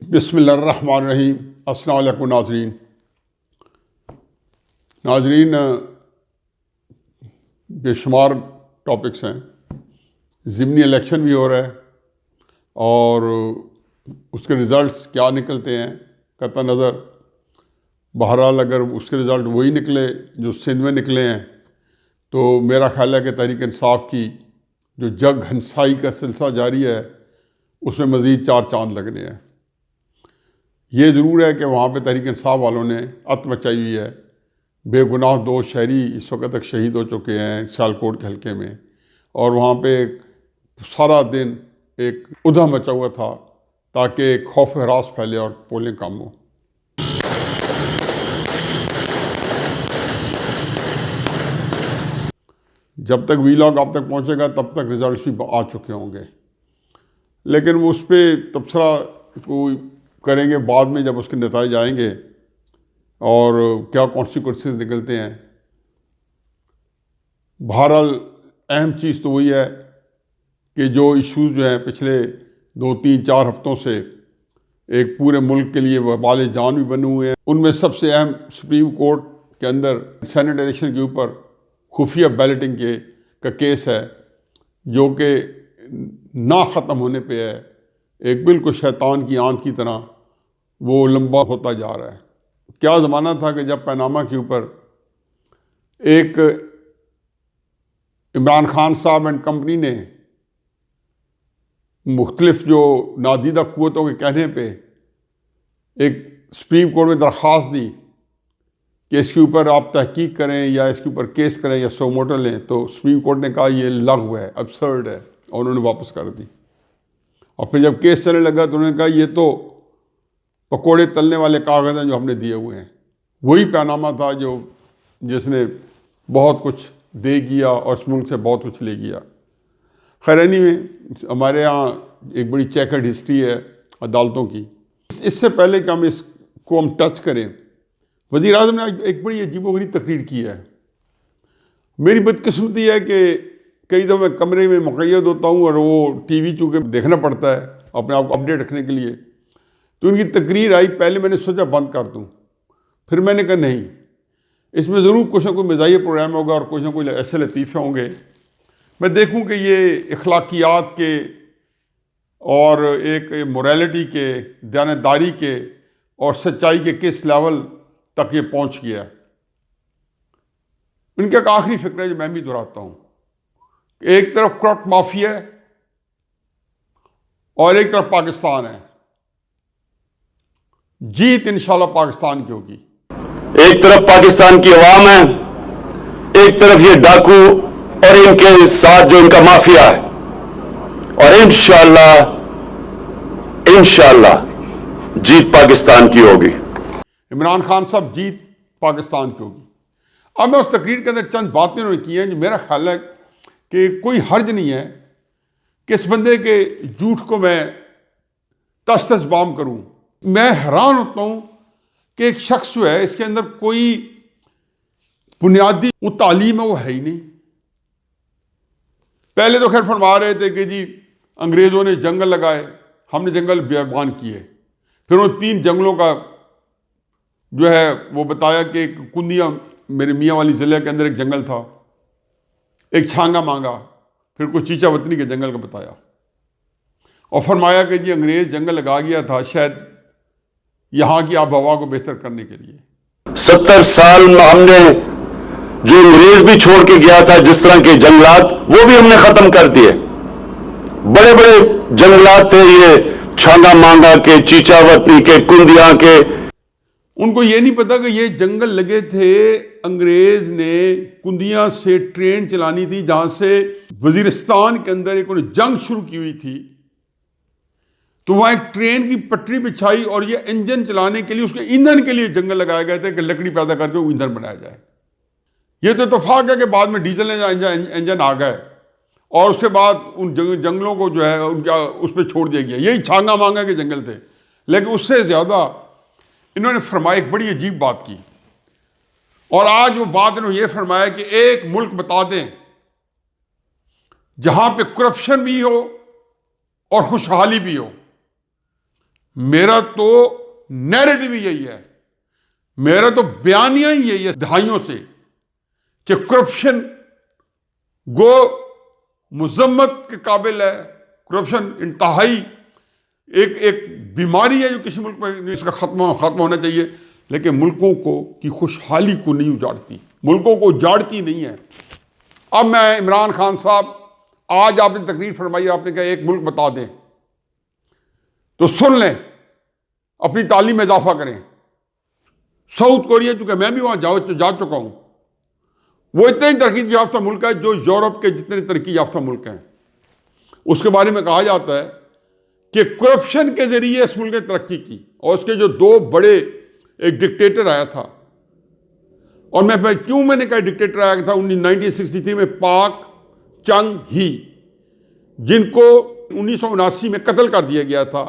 बिस्मिल्लाहिर्रहमानिर्रहीम। अस्सलाम वालेकुम नाजरीन, बेशुमार टॉपिक्स हैं। ज़िमनी इलेक्शन भी हो रहा है और उसके रिज़ल्ट्स क्या निकलते हैं कतई नज़र, बहरहाल अगर उसके रिज़ल्ट वही निकले जो सिंध में निकले हैं तो मेरा ख्याल है कि तहरीक इंसाफ की जो जग हंसाई का सिलसिला जारी है उसमें मज़ीद 4 चांद लगने हैं। ये ज़रूर है कि वहाँ पे तहरीक इंसाफ वालों ने अत मचाई हुई है। बेगुनाह 2 शहरी इस वक्त तक शहीद हो चुके हैं सियालकोट के हल्के में, और वहाँ पे सारा दिन एक उधम मचा हुआ था ताकि एक खौफ हरास फैले और पोलिंग कम हो। जब तक वीलॉग आप तक पहुँचेगा तब तक रिज़ल्ट भी आ चुके होंगे, लेकिन वो उस पर तबसरा कोई करेंगे बाद में जब उसके नतीजे आएंगे और क्या कॉन्सिक्वेंसेस निकलते हैं। बहरहाल अहम चीज़ तो वही है कि जो इश्यूज़ जो हैं पिछले 2-3-4 हफ्तों से एक पूरे मुल्क के लिए वबाल जान भी बने हुए हैं। उनमें सबसे अहम सुप्रीम कोर्ट के अंदर सेनेट इलेक्शन के ऊपर खुफिया बैलेटिंग का केस है जो कि ना ख़त्म होने पे है। एक बिल्कुल शैतान की आंत की तरह वो लंबा होता जा रहा है। क्या ज़माना था कि जब पनामा के ऊपर एक इमरान खान साहब एंड कंपनी ने मुख्तलिफ जो नादीदा क़ुव्वतों के कहने पे एक सुप्रीम कोर्ट में दरख्वास्त दी कि इसके ऊपर आप तहकीक करें या इसके ऊपर केस करें या सो मोटो लें, तो सुप्रीम कोर्ट ने कहा ये लग़्व है, अब्सर्ड है, और उन्होंने वापस कर दी। और फिर जब केस चलने लगा तो उन्होंने कहा ये तो पकोड़े तलने वाले कागज़ हैं जो हमने दिए हुए हैं। वही पनामा था जो जिसने बहुत कुछ दे गया और इस मुल्क से बहुत कुछ ले गया। खैरानी में हमारे यहाँ एक बड़ी चेकर्ड हिस्ट्री है अदालतों की। इससे पहले कि हम इसको टच करें, वज़ीर आज़म ने एक बड़ी अजीबोगरीब तकरीर की है। मेरी बदकिस्मती है कि कई दफ़ा मैं कमरे में मुक़य्यद होता हूँ और वो टीवी चूँकि देखना पड़ता है अपने आप को अपडेट रखने के लिए, तो उनकी तकरीर आई। पहले मैंने सोचा बंद कर दूँ, फिर मैंने कहा नहीं, इसमें ज़रूर कुछ ना कोई मज़ाहिया प्रोग्राम होगा और कुछ ना कुछ ऐसे लतीफ़े होंगे। मैं देखूँ कि ये अखलाकियात के और एक मोरालिटी के, दयानतदारी के और सच्चाई के किस लेवल तक ये पहुँच गया। उनका एक आखिरी फ़िक्र है जो मैं भी दोहराता हूँ। एक तरफ करप्ट माफिया है और एक तरफ पाकिस्तान है। जीत इंशाल्लाह पाकिस्तान की होगी। एक तरफ पाकिस्तान की अवाम है, एक तरफ ये डाकू और इनके साथ जो इनका माफिया है, और इंशाल्लाह जीत पाकिस्तान की होगी। इमरान खान साहब, जीत पाकिस्तान की होगी। अब मैं उस तकरीर के अंदर चंद बातें उन्होंने की हैं जो मेरा ख्याल है कि कोई हर्ज नहीं है कि इस बंदे के झूठ को मैं तस बाम करूं। मैं हैरान होता हूं कि एक शख्स जो है इसके अंदर कोई बुनियादी वो तालीम है वो है ही नहीं। पहले तो खैर फरमा रहे थे कि जी अंग्रेज़ों ने जंगल लगाए, हमने जंगल बेबान किए। फिर वो 3 जंगलों का जो है वो बताया कि एक कुंदिया मेरे मियाँ वाली ज़िले के अंदर एक जंगल था, एक छांगा मांगा, फिर कुछ चीचा वतनी के जंगल का बताया, और फरमाया कि जी अंग्रेज़ जंगल लगा गया था शायद यहाँ की आब हवा को बेहतर करने के लिए। 70 साल में हमने जो अंग्रेज भी छोड़ के गया था जिस तरह के जंगलात, वो भी हमने खत्म कर दिए। बड़े बड़े जंगलात थे ये छांगा मांगा के, चीचावतनी के, कुंदिया के। उनको ये नहीं पता कि ये जंगल लगे थे, अंग्रेज ने कुंदिया से ट्रेन चलानी थी जहां से वजीरिस्तान के अंदर एक उन्होंने जंग शुरू की हुई थी, तो वहां एक ट्रेन की पटरी बिछाई और ये इंजन चलाने के लिए, उसके ईंधन के लिए जंगल लगाए गए थे कि लकड़ी पैदा करके वो ईंधन बनाया जाए। ये तो इत्तेफाक है कि बाद में डीजल इंजन आ गए और उसके बाद उन जंगलों को जो है उनका उस पर छोड़ दिया गया। यही छांगा मांगा के जंगल थे। लेकिन उससे ज़्यादा इन्होंने फरमाया, एक बड़ी अजीब बात की, और आज वो बात इन्होंने ये फरमाया कि एक मुल्क बता दें जहां पे करप्शन भी हो और खुशहाली भी हो। मेरा तो नैरेटिव ही यही है, मेरा तो बयानिया ही यही है दहाइयों से कि करप्शन गो मुजम्मत के काबिल है। करप्शन इंतहाई एक बीमारी है जो किसी मुल्क में इसका खत्म होना चाहिए, लेकिन मुल्कों को की खुशहाली को नहीं उजाड़ती, मुल्कों को उजाड़ती नहीं है। अब मैं इमरान खान साहब, आज आपने तकरीर फरमाई, आपने कहा एक मुल्क बता दें, तो सुन लें, अपनी तालीम में इजाफा करें। साउथ कोरिया, चूंकि मैं भी वहां जा चुका हूं, वो इतने तरक्की याफ्ता मुल्क है जो यूरोप के जितने तरक्की याफ्ता मुल्क हैं। उसके बारे में कहा जाता है कि करप्शन के जरिए इस मुल्क ने तरक्की की, और उसके जो दो बड़े, एक डिक्टेटर आया था, और मैंने कहा डिक्टेटर आया था 1963 में, पाक चंग ही, जिनको 1979 में कत्ल कर दिया गया था।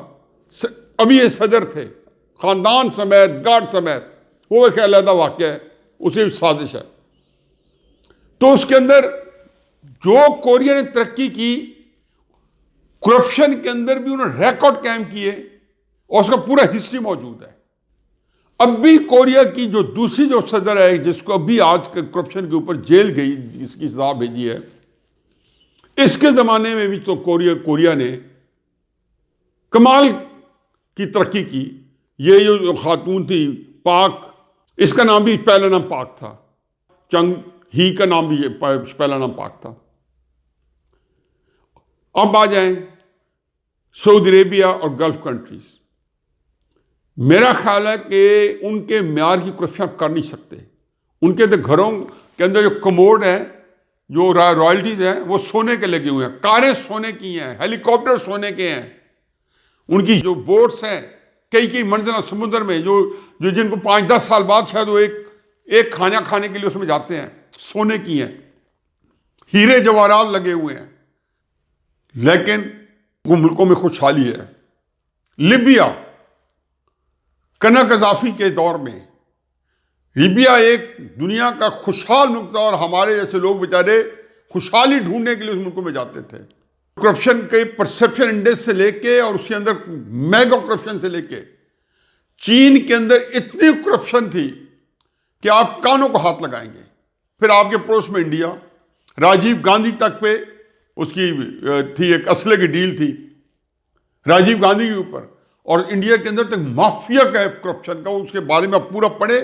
अभी ये सदर थे, खानदान समेत, गार्ड समेत, वो एक अलहदा वाक़या है, उसे साजिश है। तो उसके अंदर जो कोरिया ने तरक्की की, करप्शन के अंदर भी उन्होंने रिकॉर्ड कायम किए, और उसका पूरा हिस्ट्री मौजूद है। अब भी कोरिया की जो दूसरी जो सदर है, जिसको अभी आज करप्शन के ऊपर जेल गई, इसकी सजा भेजी है, इसके ज़माने में भी तो कोरिया ने कमाल की तरक्की की। ये जो खातून थी पाक, इसका नाम भी पहला नाम पाक था, चंग ही का नाम भी पहला नाम पाक था। अब आ जाएं सऊदी अरेबिया और गल्फ कंट्रीज। मेरा ख्याल है कि उनके म्यार की करप्शन कर नहीं सकते। उनके तो घरों के अंदर जो कमोड है, जो रॉयल्टीज हैं, वो सोने के लगे हुए हैं, कारें सोने की हैं, हेलीकॉप्टर सोने के हैं, उनकी जो बोट्स हैं कई मंजिला समुद्र में, जो जिनको 5-10 साल बाद शायद वो एक खाना खाने के लिए उसमें जाते हैं, सोने की हैं, हीरे जवाहरात लगे हुए हैं। लेकिन वो मुल्कों में खुशहाली है। लिबिया, कज़ाफी के दौर में लिबिया एक दुनिया का खुशहाल मुल्क था, और हमारे जैसे लोग बेचारे खुशहाली ढूंढने के लिए उस मुल्कों में जाते थे। करप्शन के परसेप्शन इंडेक्स से लेके, और उसके अंदर मेगा करप्शन से लेके, चीन के अंदर इतनी करप्शन थी कि आप कानों को हाथ लगाएंगे। फिर आपके पड़ोस में इंडिया, राजीव गांधी तक पे उसकी थी, एक असले की डील थी राजीव गांधी के ऊपर, और इंडिया के अंदर तक माफिया का है करप्शन का, उसके बारे में आप पूरा पढ़े,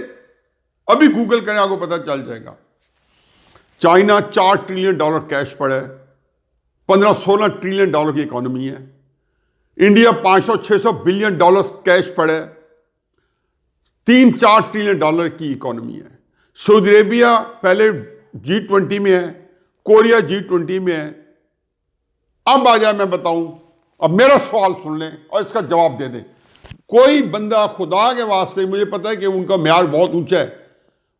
अभी गूगल करें आपको पता चल जाएगा। चाइना $4 ट्रिलियन कैश पड़ा है, 15-16 ट्रिलियन डॉलर की इकोनॉमी है। इंडिया $500-600 बिलियन कैश पड़ा है, 3-4 ट्रिलियन डॉलर की इकोनॉमी है। सऊदी अरेबिया पहले G20 में है, कोरिया G20 में है। अब आ जाए मैं बताऊं, अब मेरा सवाल सुन लें और इसका जवाब दे दें। कोई बंदा खुदा के वास्ते, मुझे पता है कि उनका म्यार बहुत ऊंचा है,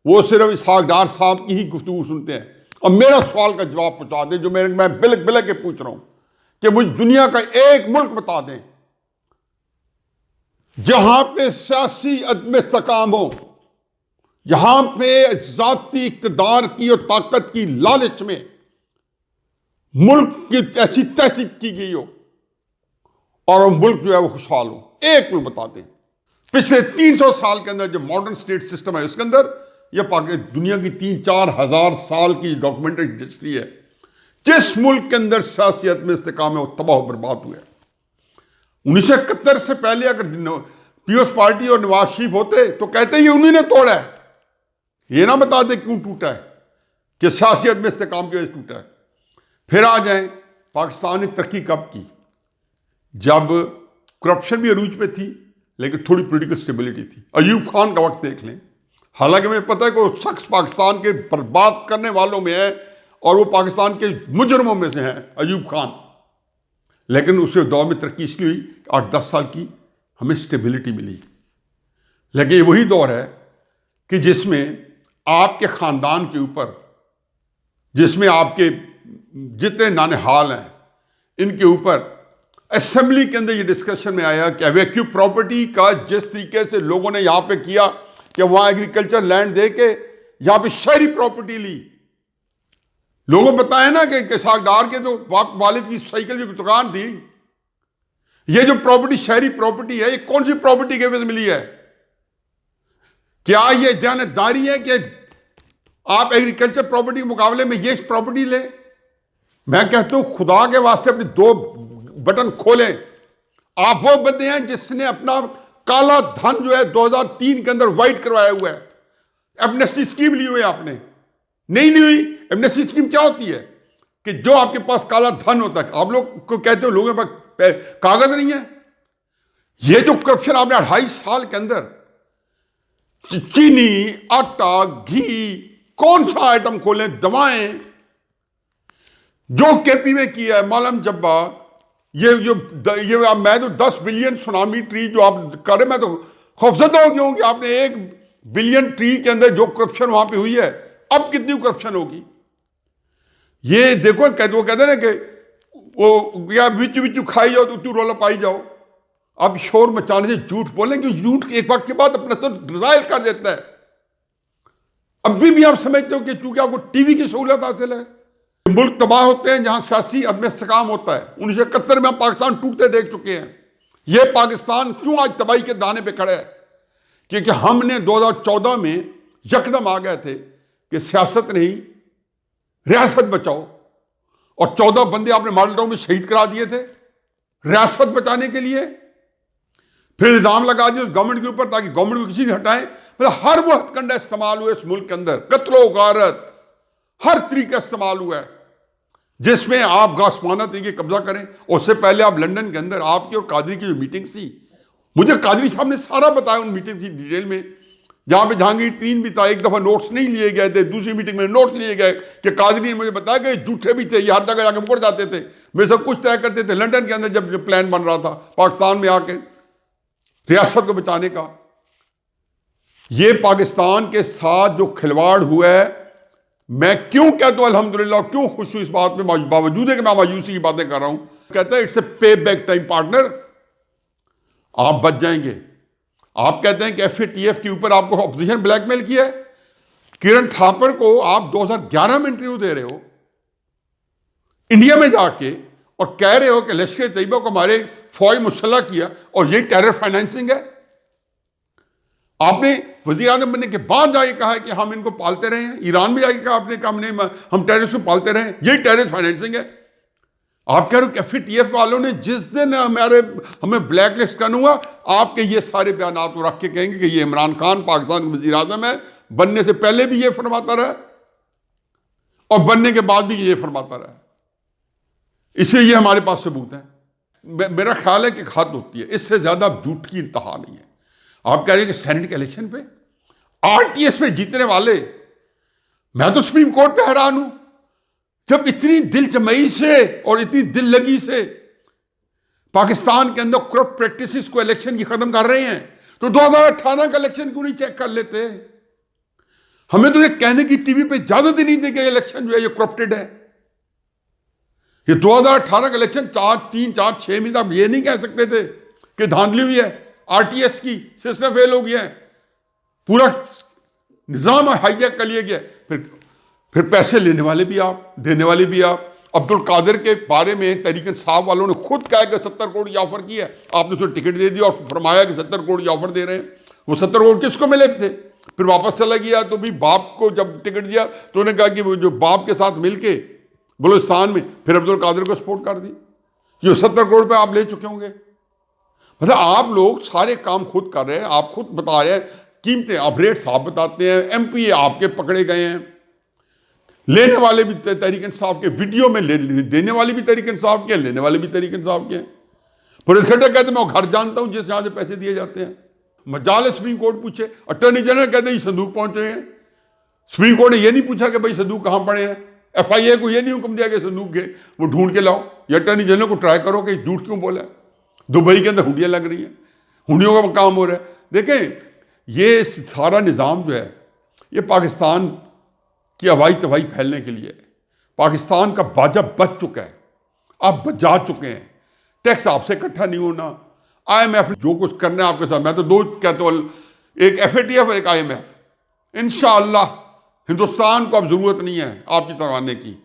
वो सिर्फ इसहाक डार साहब की ही गुफ्तगू सुनते हैं। अब मेरा सवाल का जवाब पहुंचा दें जो मैं बिलक के पूछ रहा हूं, कि मुझे दुनिया का एक मुल्क बता दें जहां पे सियासी अदम इस्तेकाम हो, जहां पे जाती इक्तदार की और ताकत की लालच में मुल्क की ऐसी तहसीब की गई हो और वो मुल्क जो है वो खुशहाल हो। एक मुल्क बता दें पिछले 300 साल के अंदर जो मॉडर्न स्टेट सिस्टम है उसके अंदर, यह दुनिया की 3-4 हजार साल की डॉक्यूमेंटेड हिस्ट्री है, जिस मुल्क के अंदर सियासियत में इस्तेकाम है वो तबाह बर्बाद हुए। 1971 से पहले अगर पीपल्स पार्टी और नवाज शरीफ होते तो कहते ही उन्हीं ने तोड़ा है, ये ना बता दे क्यों टूटा है, कि सियासियत में इस्तेकाम की वजह से टूटा है। फिर आ जाए पाकिस्तान ने तरक्की कब की, जब करप्शन भी अरूज पे थी लेकिन थोड़ी पॉलिटिकल स्टेबिलिटी थी। अयूब खान का वक्त देख लें, हालांकि मुझे पता है कि वो शख्स पाकिस्तान के बर्बाद करने वालों में है और वो पाकिस्तान के मुजरमों में से हैं अयूब खान, लेकिन उसके दौर में तरक्की इसलिए हुई 8-10 साल की हमें स्टेबिलिटी मिली। लेकिन ये वही दौर है कि जिसमें आपके ख़ानदान के ऊपर, जिसमें आपके जितने नानेहाल हैं इनके ऊपर असेंबली के अंदर ये डिस्कशन में आया कि वैक्यू प्रॉपर्टी का जिस तरीके से लोगों ने यहां पे किया कि वहां एग्रीकल्चर लैंड दे के यहां पे शहरी प्रॉपर्टी ली। लोगों को बताया ना कि सागदार के तो वालिद की साइकिल की दुकान थी, ये जो प्रॉपर्टी शहरी प्रॉपर्टी है, ये कौन सी प्रॉपर्टी के वजह से मिली है? क्या ये जानदारी है कि आप एग्रीकल्चर प्रॉपर्टी के मुकाबले में ये प्रॉपर्टी लें? मैं कहता हूं खुदा के वास्ते अपने दो बटन खोलें। आप वो बंदे हैं जिसने अपना काला धन जो है 2003 के अंदर व्हाइट करवाया हुआ है। एमनेस्टी स्कीम ली हुई है आपने? नहीं ली हुई। एमनेस्टी स्कीम क्या होती है कि जो आपके पास काला धन होता है, आप लोग को कहते हो लोगों के पास कागज नहीं है। ये जो करप्शन आपने 2.5 साल के अंदर चीनी, आटा, घी, कौन सा आइटम खोले, दवाएं, जो केपी में किया है मालम जब्बा, मैं तो 10 बिलियन सुनामी ट्री जो आप कर रहे, मैं तो खौफजदा हो गया हूं कि आपने 1 बिलियन ट्री के अंदर जो करप्शन वहां पे हुई है, अब कितनी करप्शन होगी। ये देखो वो कहते ना कि वो या बिचू बिचू खाई जाओ तो तू रोला पाई जाओ। अब शोर मचाने से झूठ बोलें कि झूठ एक वक्त के बाद अपना सब रिजाइल कर देता है। अभी भी आप समझते हो कि चूंकि आपको टीवी की सहूलत हासिल है, मुल्क तबाह होते हैं जहां सियासी अदम इस्तेकाम होता है। 1971 में हम पाकिस्तान टूटते देख चुके हैं। यह पाकिस्तान क्यों आज तबाही के दाने पे खड़ा है? क्योंकि हमने 2014 में यकदम आ गए थे कि सियासत नहीं, रियासत बचाओ, और 14 बंदे आपने मॉडल टाउन में शहीद करा दिए थे रियासत बचाने के लिए। फिर इल्जाम लगा दिया उस गवर्नमेंट के ऊपर ताकि गवर्नमेंट को किसी से हटाएं। मतलब हर वो हथकंडा इस्तेमाल हुए इस मुल्क के अंदर, कत्लो गारत, हर तरीका इस्तेमाल हुआ है जिसमें आप गासमाना तरीके कब्जा करें। उससे पहले आप लंदन के अंदर आपकी और कादरी की जो मीटिंग थी, मुझे कादरी साहब ने सारा बताया उन मीटिंग की डिटेल में, जहां पे जहांगीर 3 भी था। एक दफा नोट्स नहीं लिए गए थे, दूसरी मीटिंग में नोट्स लिए गए कि कादरी ने मुझे बताया कि झूठे भी थे, ये हर जगह जाके मुकर जाते थे, वे सब कुछ तय करते थे। लंदन के अंदर जब प्लान बन रहा था पाकिस्तान में आके रियासत को बचाने का, ये पाकिस्तान के साथ जो खिलवाड़ हुआ है, मैं क्यों कहता हूं अल्हम्दुलिल्लाह, क्यों खुश हूं इस बात में, बावजूद है कि मैं मायूसी की बातें कर रहा हूं। कहता है इट्स ए पे बैक टाइम पार्टनर, आप बच जाएंगे। आप कहते हैं कि FATF के ऊपर आपको ऑपोजिशन ब्लैकमेल किया है। किरण थापर को आप 2011 में इंटरव्यू दे रहे हो इंडिया में जाके, और कह रहे हो कि लश्कर तैयबा को हमारे फौज मुसल्लह किया और ये टेरर फाइनेंसिंग है। आपने वज़ीर आज़म बनने के बाद जाके कहा है कि हम इनको पालते रहे हैं। ईरान में जाके कहा आपने कहा हम टेररिस्ट को पालते रहे हैं, यही टेरर फाइनेंसिंग है। आप कह रहे हो कि FATF वालों ने जिस दिन हमें ब्लैक लिस्ट करना हुआ, आपके ये सारे बयान को रख के कहेंगे कि ये इमरान खान पाकिस्तान का वज़ीर आज़म है, बनने से पहले भी ये फरमाता रहा और बनने के बाद भी ये फरमाता रहा। इसलिए ये हमारे पास सबूत है। मेरा ख्याल है कि हद होती है, इससे ज्यादा झूठ की इंतहा नहीं है। आप कह रहे हैं कि सेनेट के इलेक्शन पे RTS पे जीतने वाले, मैं तो सुप्रीम कोर्ट पे हैरान हूं, जब इतनी दिल जमई से और इतनी दिल लगी से पाकिस्तान के अंदर करप्ट प्रैक्टिसेस को इलेक्शन की खत्म कर रहे हैं, तो 2018 का इलेक्शन क्यों नहीं चेक कर लेते? हमें तो ये कहने की टीवी पे इजाजत ही नहीं दी कि इलेक्शन जो है ये करप्टेड है। ये 2018 का इलेक्शन 3, 4, 6 महीने आप ये नहीं कह सकते थे कि धांधली हुई है, RTS की सिस्टम फेल हो गया है, पूरा निजाम हाईजैक कर लिया गया। फिर पैसे लेने वाले भी आप, देने वाले भी आप। अब्दुल कादिर के बारे में तहरीक इंसाफ वालों ने खुद कहा कि 70 करोड़ की ऑफर की है, आपने उसको टिकट दे दिया और फरमाया कि 70 करोड़ की ऑफर दे रहे हैं। वो 70 करोड़ किसको मिले थे? फिर वापस चला गया, तो भी बाप को जब टिकट दिया तो उन्होंने कहा कि वो जो बाप के साथ मिलके बलूचिस्तान में फिर अब्दुल कादिर को सपोर्ट कर दी। ये 70 करोड़ पे आप ले चुके होंगे। मतलब आप लोग सारे काम खुद कर रहे हैं, आप खुद बता रहे हैं, कीमतें आप रेट्स आप बताते हैं, MPA आपके पकड़े गए हैं, लेने वाले भी तहरीक इंसाफ के, वीडियो में देने वाले भी तहरीक इंसाफ के, लेने वाले भी तहरीक इंसाफ के। पुलिस खड्डा कहते मैं घर जानता हूं जिस जहां से पैसे दिए जाते हैं। मजाल सुप्रीम कोर्ट पूछे, अटॉर्नी जनरल कहते हैं संदूक पहुंचे हैं। सुप्रीम कोर्ट ने यह नहीं पूछा कि भाई संदूक कहां पड़े हैं। FIA को यह नहीं हुक्म दिया कि संदूक के वो ढूंढ के लाओ, या अटॉर्नी जनरल को ट्राई करो कि झूठ क्यों बोला है। दुबई के अंदर हुंडियां लग रही हैं, हुंडियों का काम हो रहा है। देखें, ये सारा निज़ाम जो है ये पाकिस्तान की हवाई तबाही फैलने के लिए, पाकिस्तान का बाजा बच चुका है, आप बजा चुके हैं। टैक्स आपसे इकट्ठा नहीं होना, IMF जो कुछ करना है आपके साथ, मैं तो दो कहता हूँ, एक FATF और एक IMF। इंशाअल्लाह हिंदुस्तान को अब जरूरत नहीं है आपकी तरह आने की,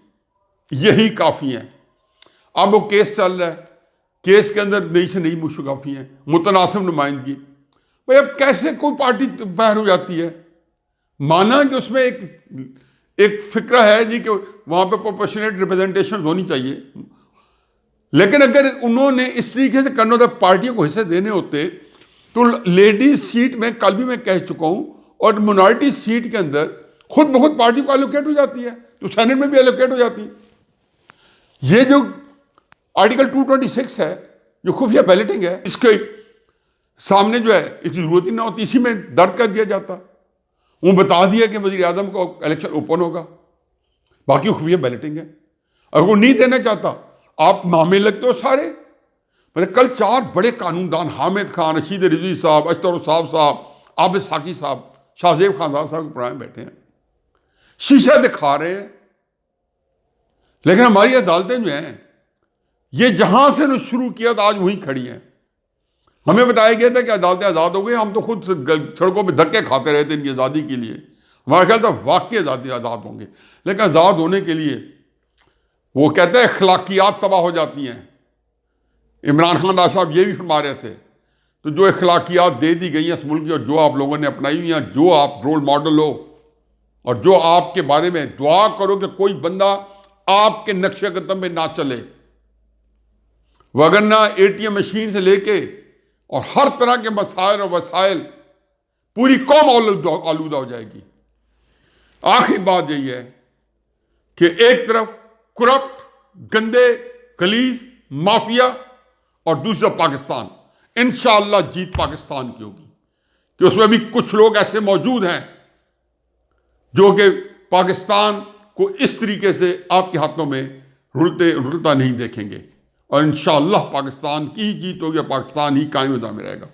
यही काफ़ी है। अब वो केस चल रहा है, केस के अंदर नई से नई मुशक्काफी हैं, मुतनासिब नुमाइंदगी। भाई अब कैसे कोई पार्टी बाहर हो जाती है? माना कि उसमें एक फिक्रा है जी कि वहाँ पे प्रोपोर्शनेट रिप्रेजेंटेशन होनी चाहिए, लेकिन अगर उन्होंने इस तरीके से करना होता, पार्टियों को हिस्से देने होते, तो लेडीज सीट में कल भी मैं कह चुका हूँ, और मिनॉरिटी सीट के अंदर खुद ब खुद पार्टी को एलोकेट हो जाती है, तो सेनेट में भी एलोकेट हो जाती है। ये जो आर्टिकल 226 है, जो खुफिया बैलेटिंग है, इसके सामने जो है इसकी जरूरत ही ना होती, इसी में दर्ज कर दिया जाता। वो बता दिया कि वजीर आजम को इलेक्शन ओपन होगा, बाकी खुफिया बैलेटिंग है। अगर वो नहीं देना चाहता, आप नामे लगते हो सारे। मतलब कल 4 बड़े कानूनदान, हामिद खान, रशीद रिजवी साहब, अशतर साहब, आबिद साकी साहब, शाहजेब खानदान साहब के पुराने बैठे हैं, शीशा दिखा रहे हैं। लेकिन हमारी अदालतें जो हैं, ये जहां से शुरू किया था आज वहीं खड़ी हैं। हमें बताया गया था कि अदालतें आज़ाद हो गई, हम तो खुद सड़कों पे धक्के खाते रहे थे इनकी आज़ादी के लिए। हमारा ख्याल था वाकई आज़ाद होंगे, लेकिन आज़ाद होने के लिए वो कहते हैं अखलाकियात तबाह हो जाती हैं। इमरान खान साहब ये भी फरमा रहे थे। तो जो अखलाकियात दे दी गई हैं इस मुल्क की, और जो आप लोगों ने अपनाई हुई हैं, जो आप रोल मॉडल हो, और जो आपके बारे में दुआ करो कि कोई बंदा आपके नक्शे कदम में ना चले, वगरना ATM मशीन से लेके और हर तरह के मसाइल और वसाइल पूरी कौम आलूदा हो जाएगी। आखिरी बात यही है कि एक तरफ करप्ट, गंदे, गलीज, माफिया, और दूसरा पाकिस्तान। इंशाअल्लाह जीत पाकिस्तान की होगी, कि उसमें भी कुछ लोग ऐसे मौजूद हैं जो कि पाकिस्तान को इस तरीके से आपके हाथों में रुलता नहीं देखेंगे। और इंशाअल्लाह पाकिस्तान की ही जीत होगी, पाकिस्तान ही कायम में रहेगा।